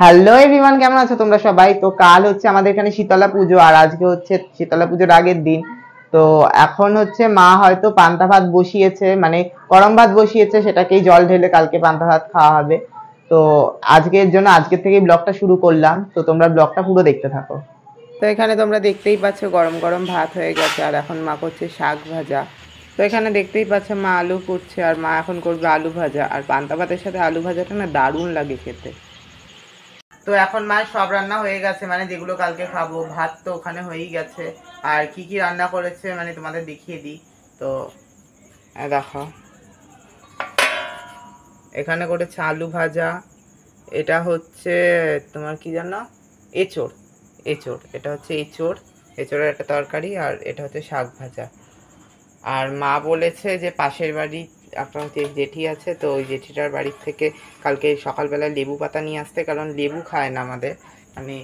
Hello everyone, কেমন আছো তোমরা সবাই? তো কাল হচ্ছে আমাদের এখানে শীতলা পুজো, আর আজকে হচ্ছে শীতলা পুজোর আগের দিন। তো এখন হচ্ছে মা হয়তো পান্তা ভাত বসিয়েছে, মানে গরম ভাত বসিয়েছে, সেটাকেই জল ঢেলে কালকে পান্তা ভাত খাওয়া হবে। তো আজকের জন্য আজকের থেকেই ব্লগটা শুরু করলাম, তো তোমরা ব্লগটা পুরো দেখতে থাকো। তো এখানে তোমরা দেখতেই পাচ্ছ গরম গরম ভাত হয়ে গেছে, আর এখন মা করছে শাক ভাজা। তো এখানে দেখতেই পাচ্ছ মা আলু করছে, আর মা এখন করবে আলু ভাজা। আর পান্তা ভাতের সাথে আলু ভাজাটা না দারুণ লাগে খেতে। তো এখন মায়ের সব রান্না হয়ে গেছে, মানে যেগুলো কালকে খাবো। ভাত তো ওখানে হয়েই গেছে, আর কি কি রান্না করেছে মানে তোমাদের দেখিয়ে দিই। তো দেখো, এখানে করেছে আলু ভাজা, এটা হচ্ছে তোমার কি জানো, এঁচোড়। এঁচোড়, এটা হচ্ছে এঁচোড়, এঁচোড়ের একটা তরকারি। আর এটা হচ্ছে শাক ভাজা। আর মা বলেছে যে পাশের বাড়ি আপনার যে জেঠি আছে, তো ওই জেঠিটার বাড়ির থেকে কালকে সকালবেলা লেবু পাতা নিয়ে আসতে, কারণ লেবু খায় না আমাদের, মানে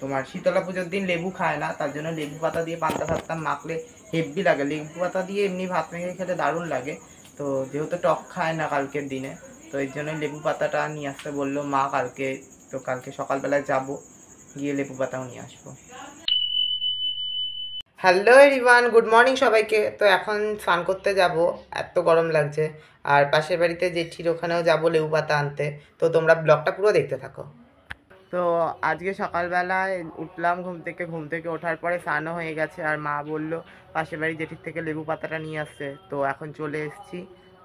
তোমার শীতলা পুজোর দিন লেবু খায় না, তার জন্য লেবু পাতা দিয়ে পান্তা ভাতটা মাখলে হেভি লাগে। লেবু পাতা দিয়ে এমনি ভাত মেখে খেতে দারুণ লাগে। তো যেহেতু টক খায় না কালকের দিনে, তো এর জন্য লেবু পাতাটা নিয়ে আসতে বললো মা কালকে। তো কালকে সকালবেলায় যাবো, গিয়ে লেবু পাতাও নিয়ে আসবো। হ্যালো এভরিওয়ান, গুড মর্নিং সবাইকে। তো এখন স্নান করতে যাব, এত গরম লাগছে। আর পাশের বাড়িতে জেঠির ওখানেও যাবো লেবু পাতা আনতে। তো তোমরা ব্লগটা পুরো দেখতে থাকো। তো আজকে সকালবেলায় উঠলাম ঘুম থেকে ওঠার পরে স্নানও হয়ে গেছে, আর মা বলল পাশের বাড়ি জেঠির থেকে লেবু পাতাটা নিয়ে আসছে। তো এখন চলে এসেছি।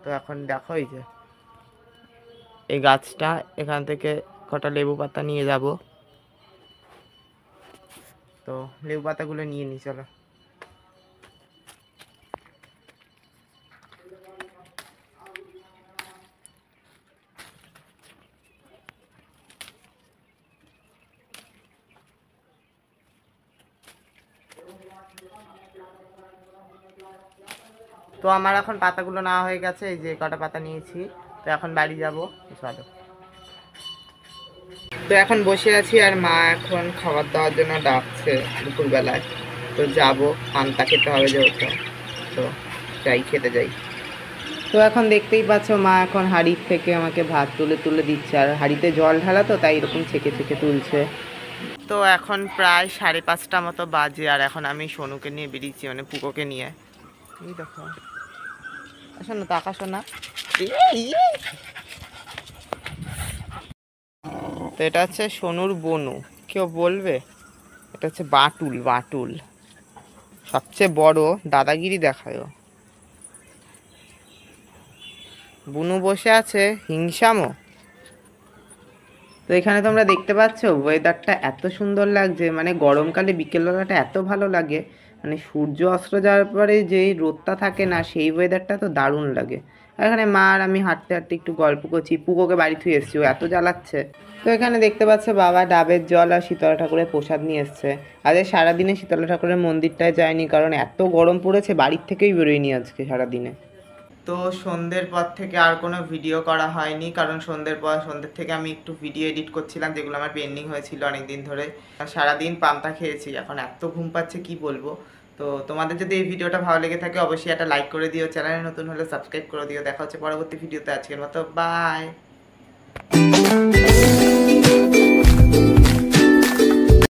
তো এখন দেখো এই যে এই গাছটা, এখান থেকে কটা লেবু পাতা নিয়ে যাব। তো লেবু পাতাগুলো নিয়ে নিই, চলো। তো আমার এখন পাতাগুলো নেওয়া হয়ে গেছে, এই যে কটা পাতা নিয়েছি। তো এখন বাড়ি যাবো, চলো। তো এখন বসে আছি, আর মা এখন খাবার দেওয়ার জন্য ডাকছে দুপুরবেলায়। তো যাবো, পান্তা খেতে হবে যেহেতু। তো যাই, খেতে যাই। তো এখন দেখতেই পাচ্ছ মা এখন হাঁড়ির থেকে আমাকে ভাত তুলে তুলে দিচ্ছে, আর হাঁড়িতে জল ঢালা তো তাই এরকম ছেঁকে ছেঁকে তুলছে। তো এখন প্রায় 5:30 মতো বাজে, আর এখন আমি সোনুকে নিয়ে বেরিয়েছি, মানে পুকোকে নিয়ে। এই দেখো, আসো না, তাক আসো না। তো এটা হচ্ছে সোনুর বনু, কেউ বলবে এটা হচ্ছে বাটুল। বাটুল সবচেয়ে বড়, দাদাগিরি দেখায়। বুনু বসে আছে হিংসামো। তো এখানে তোমরা দেখতে পাচ্ছ ওয়েদারটা এত সুন্দর লাগছে, মানে গরমকালে বিকেলবেলাটা এত ভালো লাগে, মানে সূর্য অস্ত যাওয়ার পরে যেই রোদটা থাকে না, সেই ওয়েদারটা তো দারুণ লাগে। আর এখানে মা আর আমি হাঁটতে হাঁটতে একটু গল্প করছি, পুকোকে বাড়ি থুয়ে এসছি, ও এত জ্বালাচ্ছে। তো এখানে দেখতে পাচ্ছ বাবা ডাবের জল আর শীতলা ঠাকুরের প্রসাদ নিয়ে এসছে। আজ সারাদিনে শীতলা ঠাকুরের মন্দিরটায় যায়নি, কারণ এত গরম পড়েছে, বাড়ির থেকেই বেরোয়নি আজকে সারাদিনে। তো সন্ধ্যের পর থেকে আর কোনো ভিডিও করা হয়নি, কারণ সন্ধ্যের থেকে আমি একটু ভিডিও এডিট করছিলাম, যেগুলো আমার পেন্ডিং হয়েছিল অনেক দিন ধরে। সারাদিন পান্তা খেয়েছি, এখন এত ঘুম পাচ্ছে কি বলবো। তো তোমাদের যদি এই ভিডিওটা ভালো লেগে থাকে অবশ্যই একটা লাইক করে দিও, চ্যানেলে নতুন হলে সাবস্ক্রাইব করে দিও। দেখা হচ্ছে পরবর্তী ভিডিওতে। আজকের মতো বাই।